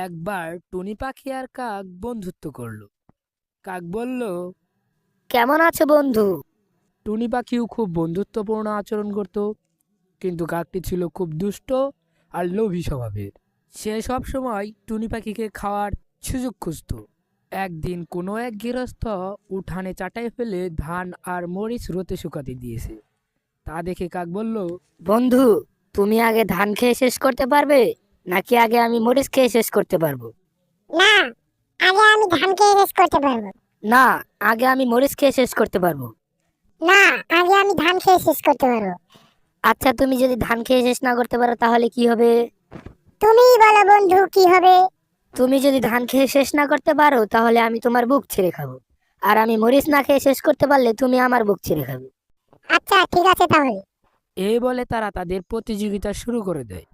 একবার টুনি পাখি আর কাক বন্ধুত্ব করলো। কাক বলল, কেমন আছো বন্ধু? টুনি পাখিও খুব বন্ধুত্বপূর্ণ আচরণ করত, কিন্তু কাকটি ছিল খুব দুষ্ট আর লোভী স্বভাবের। সে সব সময় টুনি পাখিকে খাওয়ার সুযোগ খুঁজত। একদিন কোনো এক গৃহস্থ উঠানে চাটাই ফেলে ধান আর মরিচ রোদে শুকাতে দিয়েছে। তা দেখে কাক বলল, বন্ধু, তুমি আগে ধান খেয়ে শেষ করতে পারবে নাকি আগে আমি মরিচ খেয়ে শেষ করতে পারবো? না, আগে আমি ধান খেয়ে শেষ করতে পারবো। না, আগে আমি মরিচ খেয়ে শেষ করতে পারবো। না, আগে আমি ধান খেয়ে শেষ করতে পারবো। আচ্ছা, তুমি যদি ধান খেয়ে শেষ না করতে পারো তাহলে কি হবে? তুমিই বলো বন্ধু, কি হবে? তুমি যদি ধান খেয়ে শেষ না করতে পারো তাহলে আমি তোমার বুক ছিঁড়ে খাবো, আর আমি মরিচ না খেয়ে শেষ করতে পারলে তুমি আমার বুক ছিঁড়ে খাবে। আচ্ছা, ঠিক আছে তাহলে। এই বলে তারা তাদের প্রতিযোগিতা শুরু করে দেয়।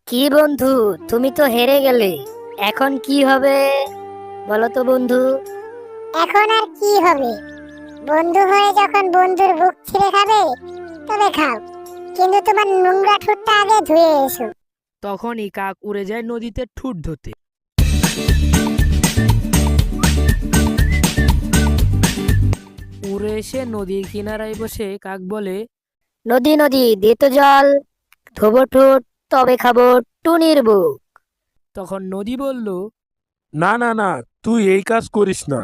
কি বন্ধু, তুমি তো হেরে গেলে, এখন কি হবে বলো তো বন্ধু? এখন আর কি হবে? বন্ধু হয়ে যখন বন্ধুর বুক ছিঁড়ে খাবে, তবে খাও, কিন্তু তোমার নোংরা ঠোঁটটা আগে ধুয়ে এসো। তখনই কাক উড়ে যায় নদীতে ঠুট ধুতে। উড়ে এসে নদীর কিনারায় বসে কাক বলে, নদী নদী দে তো জল, ধোবো ঠোঁট তবে খাবো টুনির বুক। তখন নদী বলল, না না না, তুই এই কাজ করিস না।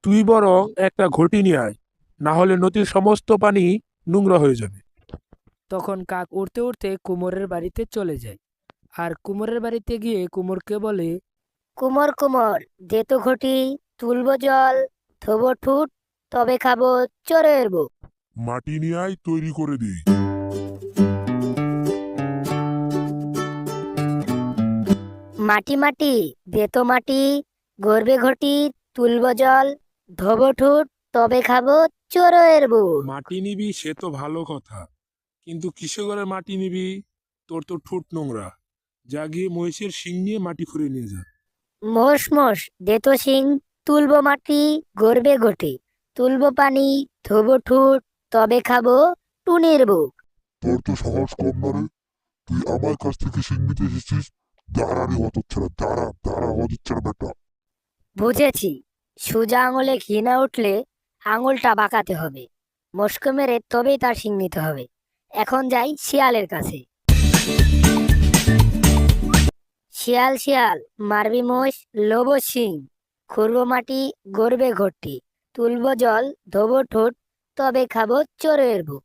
তুই বরং একটা ঘটি নিয়ে আয়, না হলে নদীর সমস্ত পানি নোংরা হয়ে যাবে। তখন কাক উড়তে উড়তে কুমোরের বাড়িতে চলে যায়। আর কুমোরের বাড়িতে গিয়ে কুমোরকে বলে, কুমোর কুমোর দে তো ঘটি, তুলবো জল, ধোবো ঠুট তবে খাবো চোরের বুক। মাটি নিয়ে আয়, তৈরি করে দিই। মাটি মাটি দে তো মাটি, গড়বে ঘটি, তুলবো জল, ধোবো ঠুট তবে খাবো চোরের বুক। মাটি নিবি সে তো ভালো কথা, কিন্তু কিসে করে মাটি নিবি? তোর তো ঠোঁট নোংরা। যা গিয়ে মহিষের শিং নিয়ে মাটি খুঁড়ে নিয়ে যা। মোষ মোষ দে তো শিং, তুলবো মাটি, গড়বে ঘটি, তুলবো পানি, ধোবো ঠুট তবে খাবো টুনির বুক। তোর তো সাহস কম না রে, তুই আমার কাছ থেকে শিং নিতে এসেছিস? দাঁড়া রে হতচ্ছাড়া, দাঁড়া দাঁড়া হতচ্ছাড়া বেটা। বুঝেছি, সোজা আঙুলে ঘি না উঠলে আঙুলটা বাঁকাতে হবে, মস্কো মেরে তবেই তার শিং নিতে হবে। এখন যাই শিয়ালের কাছে। শিয়াল শিয়াল মারবি মোষ, লোবো শিং, খুঁড়বো মাটি, গড়বে ঘটি, তুলবো জল, ধোবো ঠোঁট তবে খাবো চোরের বুক।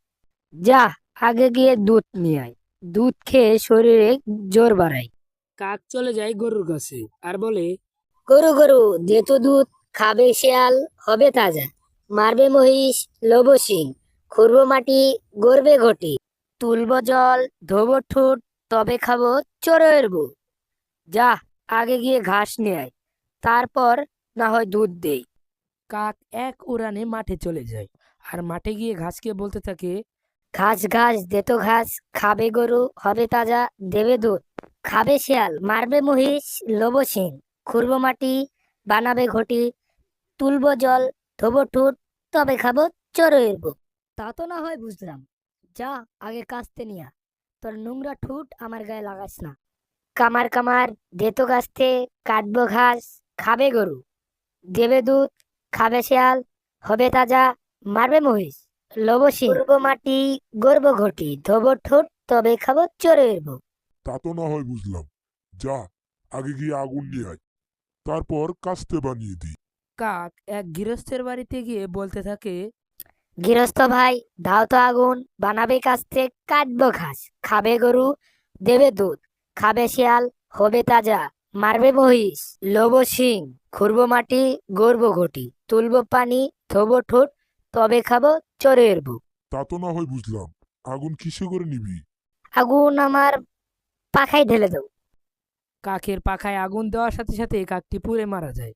যা, আগে গিয়ে দুধ নিয়ে আয়, দুধ খেয়ে শরীরে জোর বাড়াই। কাক চলে যায় গরুর কাছে আর বলে, গরু গরু দে তো দুধ, খাবে শিয়াল হবে তাজা, মারবে মহিষ লোবো সিং, খুঁড়বো মাটি, গড়বে ঘটি, তুলবো জল, ধোবো ঠোঁট তবে খাবো চোরের বুক। যা, আগে গিয়ে ঘাস নিয়ে আয়, তারপর না হয় দুধ দেই। কাক এক উড়ানে মাঠে চলে যায় আর মাঠে গিয়ে ঘাসকে বলতে থাকে, ঘাস ঘাস দে তো ঘাস, খাবে গরু হবে তাজা, দেবে দুধ, খাবে শিয়াল মারবে মহিষ লোবো সিং, খুঁড়বো মাটি বানাবে ঘটি, তুলবো জল, ধোবো ঠোঁট তবে খাবো চোরের বুক। তা তো না হয় বুঝলাম, যা আগে কাস্তে নিয়া, তোর নোংরা ঠোঁট আমার গায়ে লাগাস না। কামার কামার দে তো কাস্তে, কাটবো ঘাস, খাবে গরু, দেবে দুধ, খাবে শিয়াল হবে তাজা, মারবে মহিষ লোবো সিং, করবো মাটি, গড়বো ঘটি, ধোবো ঠোঁট তবে খাবো চোরের বুক। তা তো না হয় বুঝলাম, যা আগে গিয়ে আগুন নিয়ে আয়, তারপর কাস্তে বানিয়ে দিই। কাক এক গৃহস্থের বাড়িতে গিয়ে বলতে থাকে, গৃহস্থ ভাই দাও তো আগুন, বানাবে কাস্তে, কাটবো ঘাস, খাবে গরু, দেবে দুধ, খাবে শিয়াল হবে তাজা, মারবে মহিষ লোবো সিং, খুঁড়বো মাটি, গড়বো ঘটি, তুলবো পানি, ধোবো ঠোঁট তবে খাবো চোরের বুক। তা তো না হয় বুঝলাম, আগুন কিসে করে নিবি? আগুন আমার পাখায় ঢেলে দাও। কাকের পাখায় আগুন দেওয়ার সাথে সাথে কাকটি পুড়ে মারা যায়।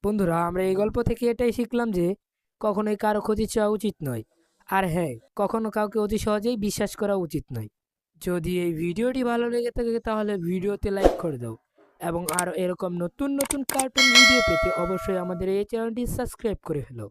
বন্ধুরা, আমরা এই গল্প থেকে এটাই শিখলাম যে কখনোই কারো ক্ষতি চাওয়া উচিত নয়। আর হ্যাঁ, কখনো কাউকে অতি সহজেই বিশ্বাস করা উচিত নয়। যদি এই ভিডিওটি ভালো লেগে থাকে তাহলে ভিডিওতে লাইক করে দাও এবং আরও এরকম নতুন নতুন কার্টুন ভিডিও পেতে অবশ্যই আমাদের এই চ্যানেলটি সাবস্ক্রাইব করে ফেলো।